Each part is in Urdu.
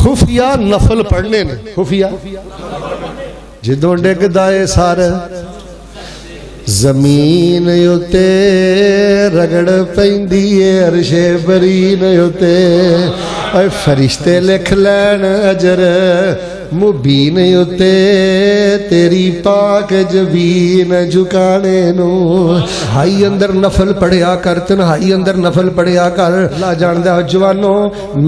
خفیہ نفل پڑھنے نے خفیہ جدوں ڈگدا اے سر زمین اتے رگڑ پیندی اے عرش برین اتے اے فرشتے لکھ لین اجر مبین اتے تیری پاک جبین جھکانے نو ہائی اندر نفل پڑھیا کر تنہائی اندر نفل پڑھیا کر اللہ جاندہ جوانو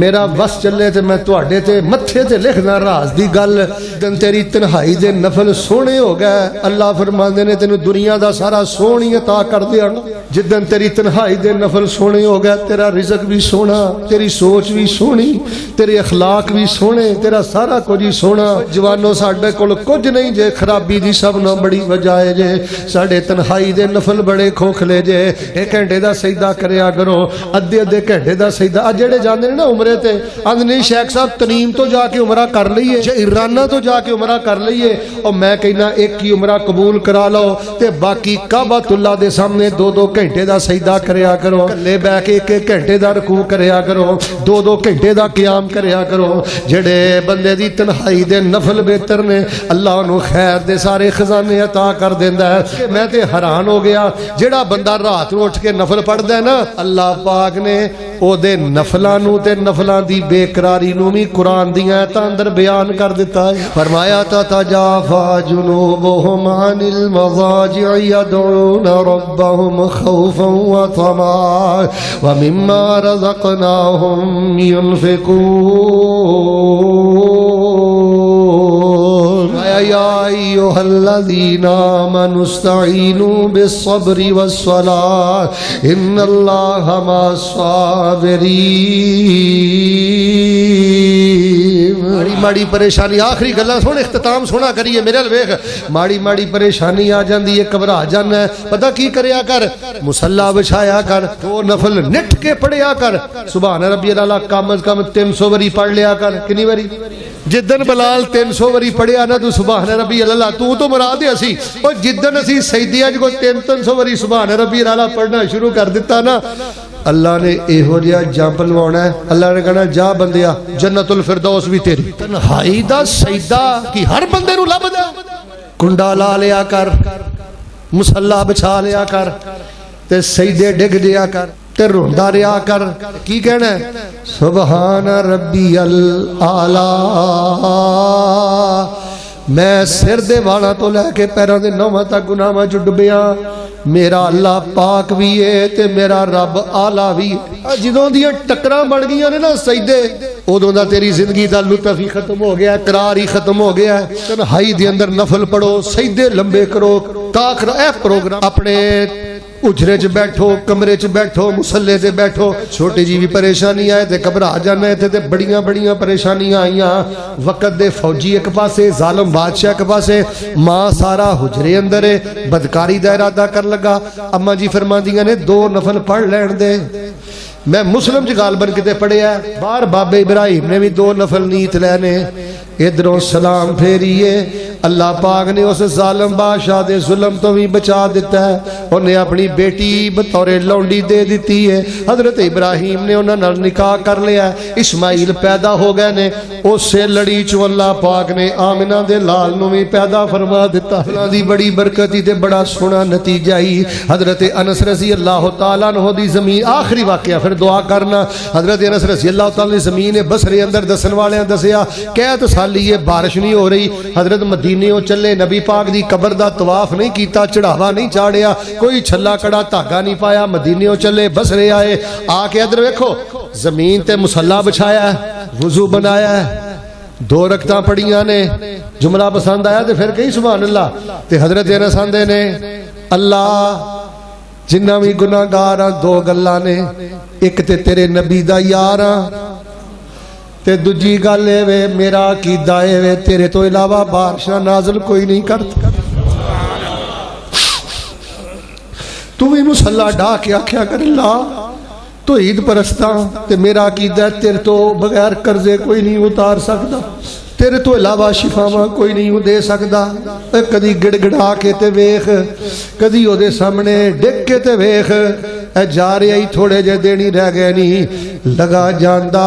میرا بس چلے تے میں تواڈے تے متھے تے لکھنا راز دی گل دن تیری تنہائی دے نفل سونے ہو گئے اللہ فرماندے نے تینو دنیا دا سارا سونی عطا کر دیا جدن تیری تنہائی دے نفل سونے ہو گئے تیرا رزق بھی سونا تیری سوچ بھی سونی تیرے اخلاق بھی سونے تیرا سارا کچھ سونا جوانو ساڑھے کل کچھ نہیں جے خرابی دی سب نہ بڑی وجائے جے ساڑھے تنہائی دے نفل بڑے کھوکھلے جے ایک گھنٹے دا سجدہ کریا کرو ادھے گھنٹے دا سجدہ جڑے جاندے نے نا عمرے تے اند نہیں شیخ صاحب تنیم تو جا کے عمرہ کر لئیے ایرانہ تو جا کے عمرہ کر لئیے اور میں کہنا ایک کی عمرہ قبول کرا لو تے باقی کعبۃ اللہ دے سامنے دو گھنٹے دا سجدہ کریا کرو لے بے کے ایک گھنٹے دا رکوع کریا کرو دو گھنٹے دا قیام کریا کرو جڑے بندے دی تنہائی دے نفل بہتر نے اللہ انہوں خیر دے سارے خزانے عطا کر دیندہ ہے میں تے حیران ہو گیا جڑا بندہ رات نو اٹھ کے نفل پڑھ دے نا اللہ پاک نے او دے نفلانو تے نفلان دی بے قراری نو بھی قرآن دیاں تا اندر بیان کر دیتا ہے فرمایا تتجافا جنوبهم عن المضاجع يدعون ربهم خوفا وطمعا ومما رزقناهم ينفقون يا أيها الذين آمنوا استعينوا بالصبر والصلاة إن الله مع الصابرين ماڑی پریشانی آخری گلہ سونا اختتام سونا کریے میرے الویخ ماڑی پریشانی آ جاندی ہے کبرا جانا ہے پتہ کی کریا کر مسلح بچھایا کر دو نفل نٹ کے پڑھیا کر سبحان ربی اللہ کم از کم 300 وری پڑھ لیا کر کنی وری جدن بلال 300 وری پڑھیا نا تو سبحان ربی اللہ تو مراد ہے اسی اور جدن اسی سیدیہ جو 300 وری سبحان ربی اللہ پڑھنا شروع کر دیتا نا اللہ نے اے ہو جیا جان پلوانا ہے اللہ نے کہنا جا بندیا جنت الفردوس بھی تیری تنہائی دا سجدہ کی ہر بندے نو لب دا کنڈا لا لیا کر مسلح بچھا لیا کر تے سجدے ڈگ دیا کر تے روندہ ریا کر کی کہنا ہے سبحان ربی العالی میں سر دے والا تو لے کے پیروں دے نوہ تک گناہ میں جو ڈبیاں میرا اللہ پاک بھی ہے تے میرا رب آلہ بھی ہے جدوں دیا ٹکران بڑھ گیا نے نا سجدے ادوں دا تیری زندگی دا لطف ہی ختم ہو گیا ہے قرار ہی ختم ہو گیا ہے تنہائی دے اندر نفل پڑھو سجدے لمبے کرو تاخر اے پروگرام اپنے اجرے چ بیٹھو کمرے چ بیٹھو مسلے تے بیٹھو چھوٹی جی بھی پریشانی آئے تے گھبرا جانے تے بڑیاں پریشانیاں آئیاں وقت دے فوجی ایک پاسے ظالم بادشاہ ایک پاسے ماں سارا حجرے اندر ہے بدکاری دا ارادہ کر لگا اما جی فرماندیاں نے 2 نفل پڑھ لین دے میں مسلم چ غالباً کتے پڑھیا ہے بار بابے ابراہیم نے بھی 2 نفل نیت لینے ادھروں سلام پھیریے اللہ پاک نے اس ظالم بادشاہ دے ظلم تو بھی بچا دیتا ہے انہیں اپنی بیٹی بطور لونڈی دے دیتی ہے حضرت ابراہیم نے انہوں نے نکاح کر لیا ہے اسماعیل پیدا ہو گئے نے اس سے لڑی چو اللہ پاک نے آمنہ دے لال نو بھی پیدا فرما دیتا ہے اللہ دی بڑی برکتی دے بڑا سونا نتیجہ ہی حضرت انس رضی اللہ تعالیٰ عنہ دی زمین آخری واقعہ پھر دعا کرنا حضرت انس رضی اللہ تعالیٰ زمین بصرے اندر دسن والے ہیں دسیا کہت سالی یہ بارش نہیں ہو رہی حضرت مدینیوں چلے نبی پاک دی قبر دا طواف نہیں کیتا چڑھاوا نہیں چاڑیا کوئی چھلا کڑا دھاگا نہیں پایا مدینیوں چلے بصرے آئے آ کے ادھر ویکھو زمین تے مصلا بچھایا ہے وضو بنایا ہے 2 رکعتاں پڑھیاں نے جملہ پسند آیا تے پھر کہیں سبحان اللہ تے حضرت انس آندے نے اللہ جنہ بھی گناہ گاراں 2 گلاں نے ایک تے تیرے نبی دا یاراں تے دوجی گل وے میرا عقیدہ وے تیرے تو علاوہ بارشاں نازل کوئی نہیں کرتا تو بھی مصلا ڈا کے آکھیا کر اللہ تو عید پرستاں تے میرا عقیدہ تیرے تو بغیر قرضے کوئی نہیں اتار سکتا تیرے تو علاوہ شفاواں کوئی نہیں دے سکتا کدی گڑ گڑا کے تے ویخ کدی او دے سامنے ڈگ کے تے ویخ اے جا رہے ہی تھوڑے جے دینی رہ گئے نہیں لگا جاندہ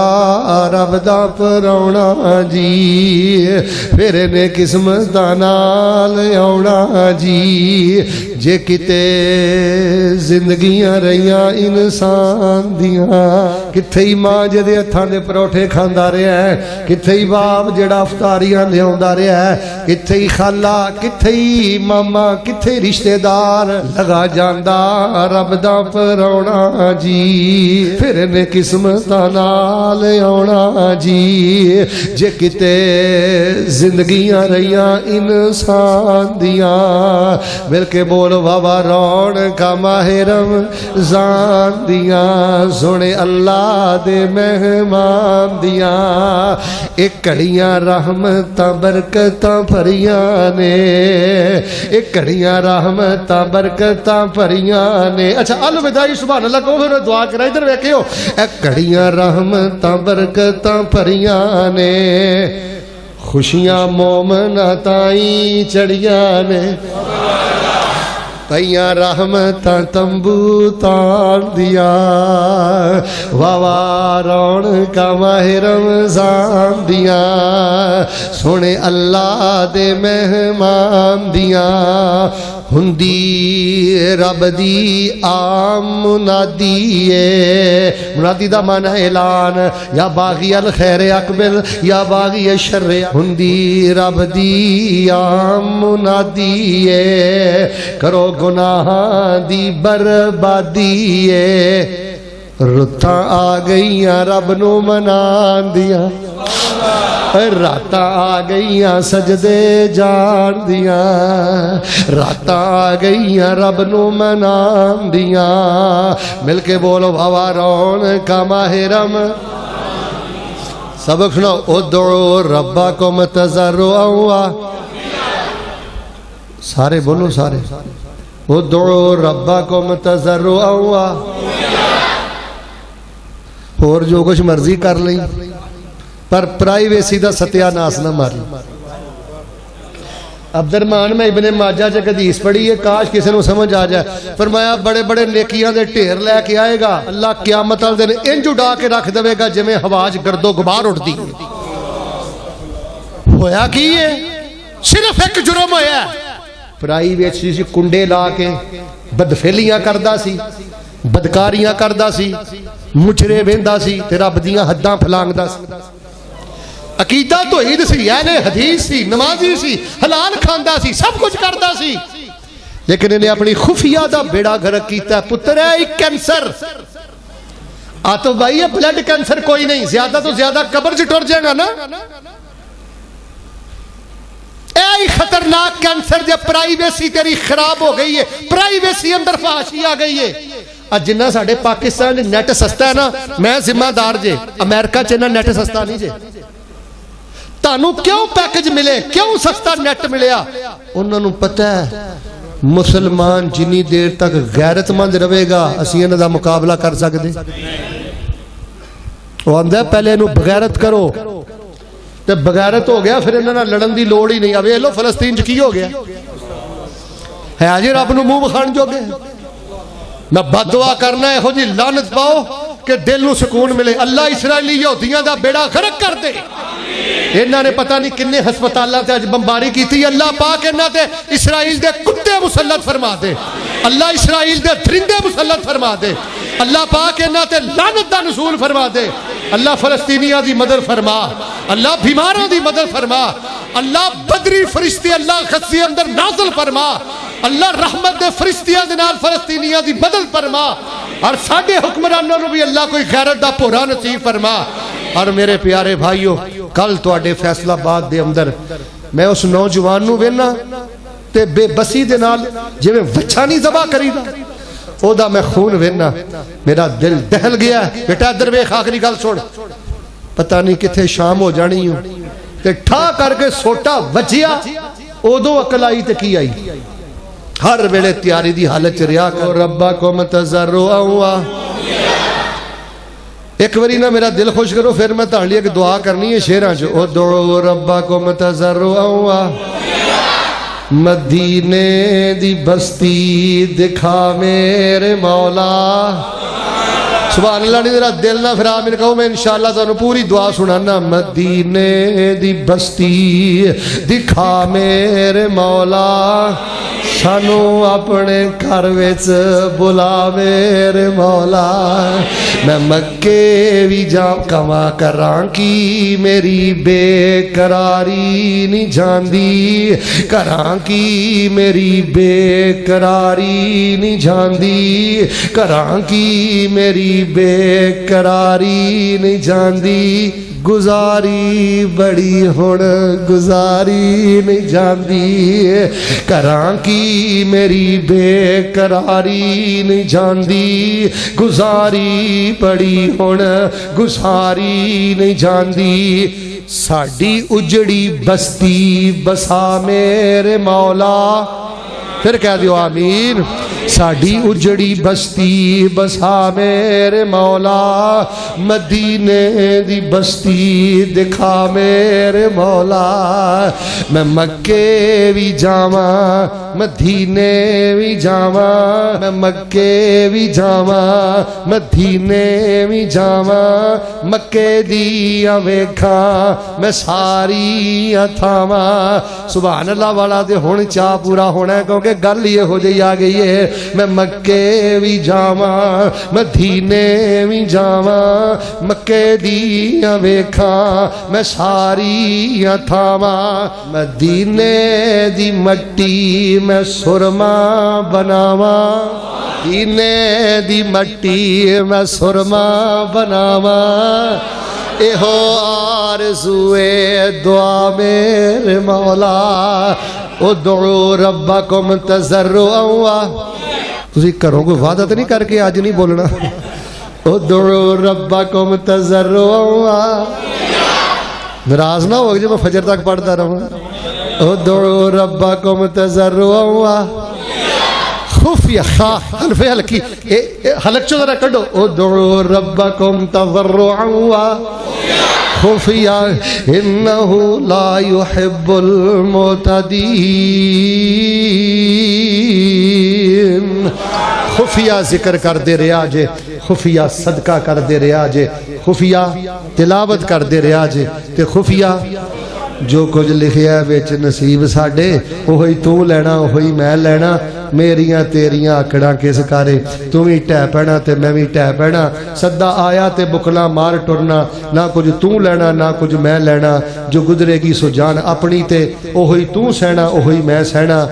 رب دا پرونا جی پھر انہیں قسمت دا نال آونا جی جے کتے زندگیاں رہیاں انسان دیاں کتھے ہی ماں جدے ہتھاں دے پروٹھے کھاندا رہا ہے کتھے ہی باپ جڑا افطاریاں لیاوندا رہا ہے کتھے ہی خالہ کتھے ہی ماما کتھے رشتہ دار لگا جاندا رب دا پرونا جی پھر انہیں قسمت نال آونا جی جے کتے زندگیاں رہیاں انسان دیاں مل کے بولو بابا رون کا ماہ رمضان دیاں سونے اللہ دے مہمان دیاں ایک کڑیاں رحمتاں برکتاں بھریاں نے ایک کڑیاں رحمتاں برکتاں بھریاں نے اچھا الوداعی سبحان اللہ کو پھر دعا کرا ادھر ویکھیو ایک کڑیاں رحمتاں برکتاں بھریاں نے خوشیاں مومنہ تائیں چڑیاں نے پئیاں رحمتاں تمبو تان دیا واہ رون کا ماہ رمضان دیا سونے اللہ دے مہمان دیا ہندی رب دی آم منادی ہے منادی دا معنی اعلان یا باغی الخیر اقبل یا باغی الشر ہندی رب دی آم منادی ہے کرو گناہ دی بربادی ہے رتاں آ گئیاں رب نو منان دیا راتاں آ گئیاں سجدے جان دیاں راتاں آ گئیاں رب نو منان دیاں مل کے بولو بابا رون کا ماہ سبق سنو ادعو ربکم تضرعا سارے بولو سارے ادعو ربکم تضرعا اور جو کچھ مرضی کر لیں پر پرائیویسی دا ستیہ ناس نہ ماری عبدالرحمن میں ابن ماجہ جے حدیث پڑھی ہے کاش کسی نے سمجھ آ جائے فرمایا بڑے بڑے نیکیاں دے ٹھیر لے کے آئے گا اللہ قیامت والے دن انج اڑا کے رکھ دے گا جویں ہواج گرد و غبار اڑ دی ہویا کی ہے صرف ایک جرم ہویا ہے پرائیویسی سی کنڈے لا کے بدفعلیاں کردہ سی بدکاریاں کردہ سی مجرے ویندہ سی تے رب دیاں حداں پھلانگدہ سی عقیدہ توحید سی اہل حدیث سی نمازی سی حلال کھاندہ سی سب کچھ کردہ سی لیکن انہیں اپنی خفیہ دا بیڑا گھرک کیتا ہے پتر ہے ایک کینسر آتو بھائی ہے بلڈ کینسر کوئی نہیں زیادہ تو زیادہ قبر جٹور جائے گا نا اے خطرناک کینسر جب پرائیویسی تیری خراب ہو گئی ہے پرائیویسی اندر فحاشی آ گئی ہے جنہ ساڑھے پاکستان نیٹ سستا ہے نا میں ذمہ دار جے امریکہ چنہ نیٹ سستا نہیں جے تانوں کیوں پیکج ملے کیوں سستا نیٹ ملیا انہوں نے پتہ ہے مسلمان جنی دیر تک غیرت مند رہے گا اسی انہوں دا مقابلہ کر سکتے وہ اندھا پہلے انہوں بغیرت کرو تو بغیرت ہو گیا پھر انہوں نے لڑن دی لوڑ ہی نہیں اب یہ لو فلسطین چکی ہو گیا ہے آجی رب نو منہ بخان جو گئے میں بدعا کرنا ہے ہو جی لعنت پاؤ کہ دل نو سکون ملے اللہ اسرائیلی یہودیاں دا بیڑا غرق کر دے انہاں نے پتہ نہیں کنے ہسپتالاں تے اج بمباری کی تھی اللہ پاک انہاں تے اسرائیل دے کتے مسلط فرما دے اللہ اسرائیل دے درندے مسلط فرما دے اللہ پاک انہاں تے لعنت دا نزول فرما دے اللہ فلسطینیاں دی مدد فرما اللہ بیماروں دی مدد فرما اللہ بدری فرشتے اللہ خصی اندر نازل فرما اللہ رحمت دے فرشتیاں دے نال فلسطینیاں دی مدد فرما اور ساڑھے حکمرانوں نے بھی اللہ کوئی غیرت دا پورا نصیب فرما اور میرے پیارے بھائیو کل تو آڈے فیصلہ باد دے اندر میں اس نوجوانوں وینا تے بے بسی دے نال جے میں وچھانی زبا کری دا او دا میں خون وینا میرا دل دہل گیا ہے بیٹا در بے خاکری گل چھوڑ پتہ نہیں کتھے شام ہو جانی ہوں تے ٹھا کر کے سوٹا وجیا او دو عقل آئی تے کی آئی ہر ویلے تیاری دی حالت ریا کو ربکم تضرعا ایک وری نہ میرا دل خوش کرو پھر میں تاں لیا کہ دعا کرنی ہے شیراں جو ادعو ربکم تضرعا مدینے دی بستی دکھا میرے مولا سبحان اللہ نہیں ذرا دل نہ پھر آمین کہو میں انشاءاللہ تانوں پوری دعا سنانا مدینے دی بستی دکھا میرے مولا سانو اپنے گھر وچ بلا میرے مولا میں مکے بھی جا کما کراں کی میری بے قراری نہیں جاندی کراں کی میری بے قراری نہیں جاندی کراں کی میری بے قراری نہیں جاندی گزاری بڑی ہن گزاری نہیں جاندی کراں کی میری بے قراری نہیں جاندی گزاری بڑی ہن گزاری نہیں جاندی ساڈی اجڑی بستی بسا میرے مولا پھر کہہ دیو آمین ساڈی اجڑی بستی بسا میرے مولا مدینے دی بستی دکھا میرے مولا میں مکے بھی جاواں مدینے بھی جاواں میں مکے بھی جاواں مدینے بھی جاواں مکے دیاں ویکھاں میں ساری تھاواں سبحان اللہ والا تے ہن چا پورا ہونا ہے کیونکہ گل یہ ہو جائی آ گئی ہے میں مکے بھی جاواں مدینے بھی جاواں مکے دیاں ویکھاں میں ساری تھاواں مدینے دی مٹی میں سرما بناواں مدینے دی مٹی میں سرما بناواں ایہو آرزوئے دعا میرے مولا ادعو ربکم تضرعا تسی کرو کوئی وعدہ تو نہیں کر کے آج نہیں بولنا ادعو ربکم تضرعا ناراض نہ ہو جب میں فجر تک پڑھتا رہوں ادعو ربکم تضرعا خفیہ حلف حلقی حلق چو ذرا کڑو ادعو ربکم تضرعا خفیہ انہو لا يحب المعتدین خفیہ ذکر کر دے رہا جے خفیہ صدقہ کر دے رہا جے خفیہ تلاوت کر دے رہا جے تے خفیہ جو کچھ لکھیا ہے بیچ نصیب ساڑے وہی تو لینا وہی میں لینا میریاں تیریاں آکڑاں کس کارے تمہیں ٹہ پینا تے میں بھی ٹہ پینا صدہ آیا تے بکلا مار ٹرنا نہ کچھ تو لینا نہ کچھ میں لینا جو گزرے گی سو جان اپنی تے وہی تو سہنا وہی میں سہنا